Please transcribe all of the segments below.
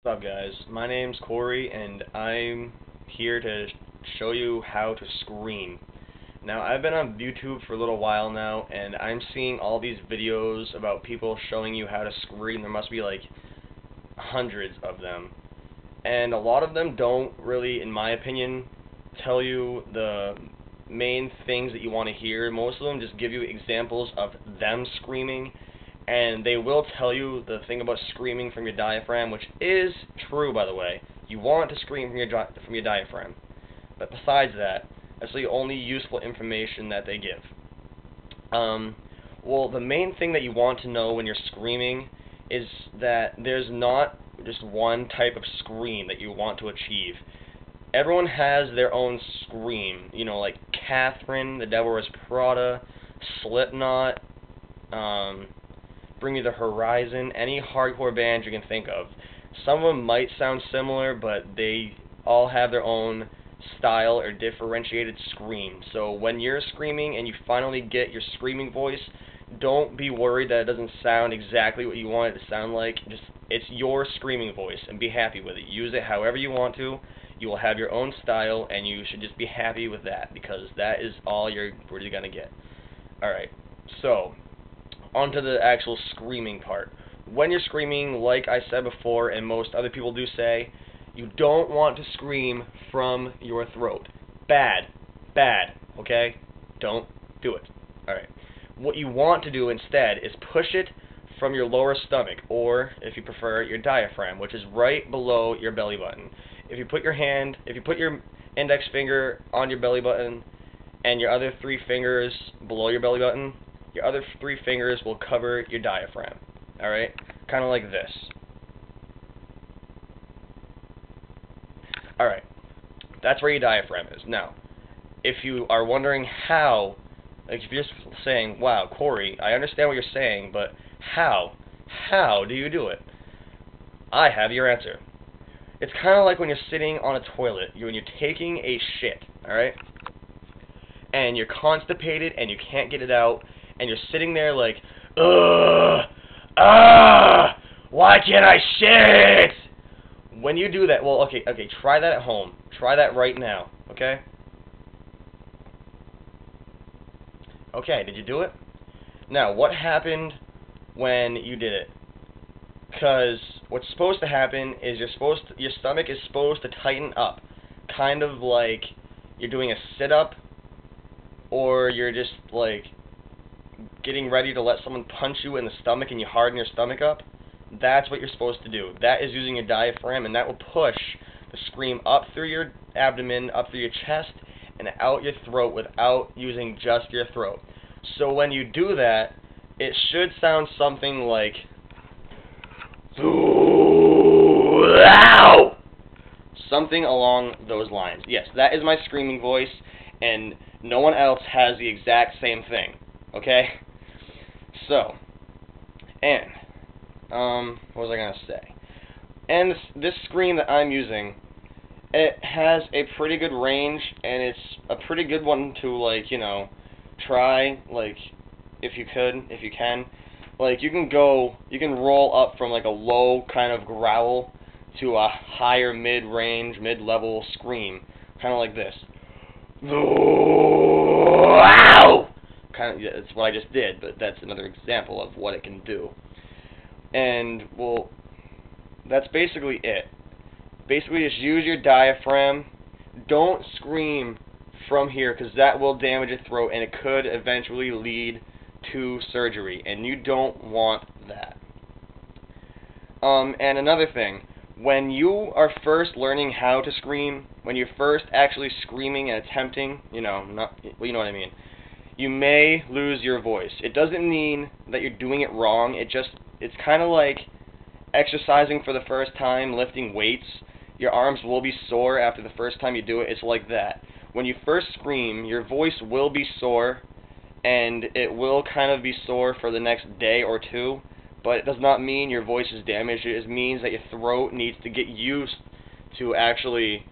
What's up, guys? My name's Corey, and I'm here to show you how to scream. Now, I've been on YouTube for a little while now, and I'm seeing all these videos about people showing you how to scream. There must be like hundreds of them. And a lot of them don't really, in my opinion, tell you the main things that you want to hear. Most of them just give you examples of them screaming, and they will tell you the thing about screaming from your diaphragm, which is true, by the way. You want to scream from your diaphragm. But besides that, that's the only useful information that they give. Well, the main thing that you want to know when you're screaming is that there's not just one type of scream that you want to achieve. Everyone has their own scream. You know, like Catherine, The Devil Wears Prada, Slipknot, Bring Me the Horizon, any hardcore band you can think of. Some of them might sound similar, but they all have their own style or differentiated scream. So when you're screaming and you finally get your screaming voice, don't be worried that it doesn't sound exactly what you want it to sound like. It's your screaming voice, and be happy with it. Use it however you want to. You will have your own style, and you should just be happy with that, because that is all you're really going to get. Alright, so onto the actual screaming part. When you're screaming, like I said before, and most other people do say, you don't want to scream from your throat. Bad. Bad. Okay? Don't do it. Alright. What you want to do instead is push it from your lower stomach, or, if you prefer, your diaphragm, which is right below your belly button. If you put your index finger on your belly button, and your other three fingers below your belly button, your other three fingers will cover your diaphragm. Alright? Kind of like this. Alright. That's where your diaphragm is. Now, if you are wondering how, like if you're just saying, wow, Corey, I understand what you're saying, but how? How do you do it? I have your answer. It's kind of like when you're sitting on a toilet, when you're taking a shit, alright? And you're constipated and you can't get it out, and you're sitting there like, ugh, why can't I shit? When you do that, well, okay, try that at home. Try that right now, okay? Okay, did you do it? Now, what happened when you did it? Because what's supposed to happen is your stomach is supposed to tighten up, kind of like you're doing a sit-up, or you're just like getting ready to let someone punch you in the stomach and you harden your stomach up. That's what you're supposed to do. That is using your diaphragm, and that will push the scream up through your abdomen, up through your chest, and out your throat without using just your throat. So when you do that, it should sound something like something along those lines. Yes, that is my screaming voice, and no one else has the exact same thing. Okay? So, and what was I gonna say? And this screen that I'm using, it has a pretty good range, and it's a pretty good one to, like, you know, try, like, if you can. Like, you can roll up from, like, a low kind of growl to a higher mid-range, mid-level scream. Kind of like this. Kind of, yeah, that's what I just did, but that's another example of what it can do. And, well, that's basically it. Basically, just use your diaphragm. Don't scream from here, because that will damage your throat, and it could eventually lead to surgery, and you don't want that. And another thing, when you are first learning how to scream, when you're first actually screaming and attempting, you know what I mean, you may lose your voice. It doesn't mean that you're doing it wrong. It's kind of like exercising for the first time, lifting weights. Your arms will be sore after the first time you do it. It's like that. When you first scream, your voice will be sore, and it will kind of be sore for the next day or two, but it does not mean your voice is damaged. It just means that your throat needs to get used to actually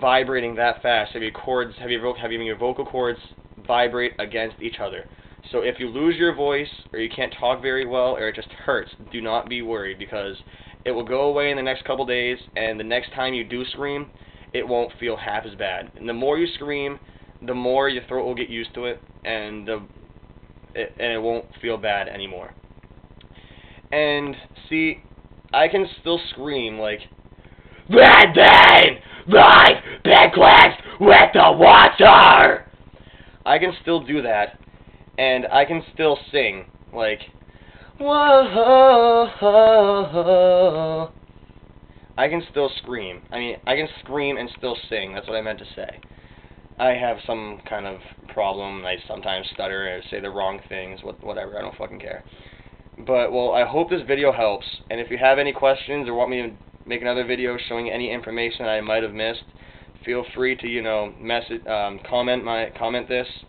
vibrating that fast, having your vocal cords vibrate against each other. So if you lose your voice, or you can't talk very well, or it just hurts, do not be worried, because It will go away in the next couple days, and the next time you do scream, it won't feel half as bad. And the more you scream, the more your throat will get used to it, and it won't feel bad anymore. And see, I can still scream like, "Red Bane, live Bigwits with the water!" I can still do that, and I can still sing like, "Whoa." I can still scream. I mean, I can scream and still sing. That's what I meant to say. I have some kind of problem. I sometimes stutter and say the wrong things. Whatever. I don't fucking care. But, well, I hope this video helps. And if you have any questions or want me to make another video showing any information I might have missed, feel free to, you know, comment this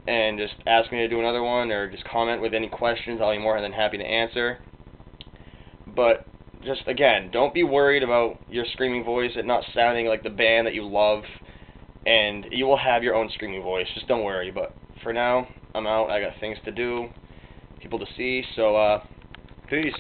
and just ask me to do another one, or just comment with any questions. I'll be more than happy to answer. But just, again, don't be worried about your screaming voice, it not sounding like the band that you love, and you will have your own screaming voice. Just don't worry. But for now, I'm out. I got things to do, people to see, so peace.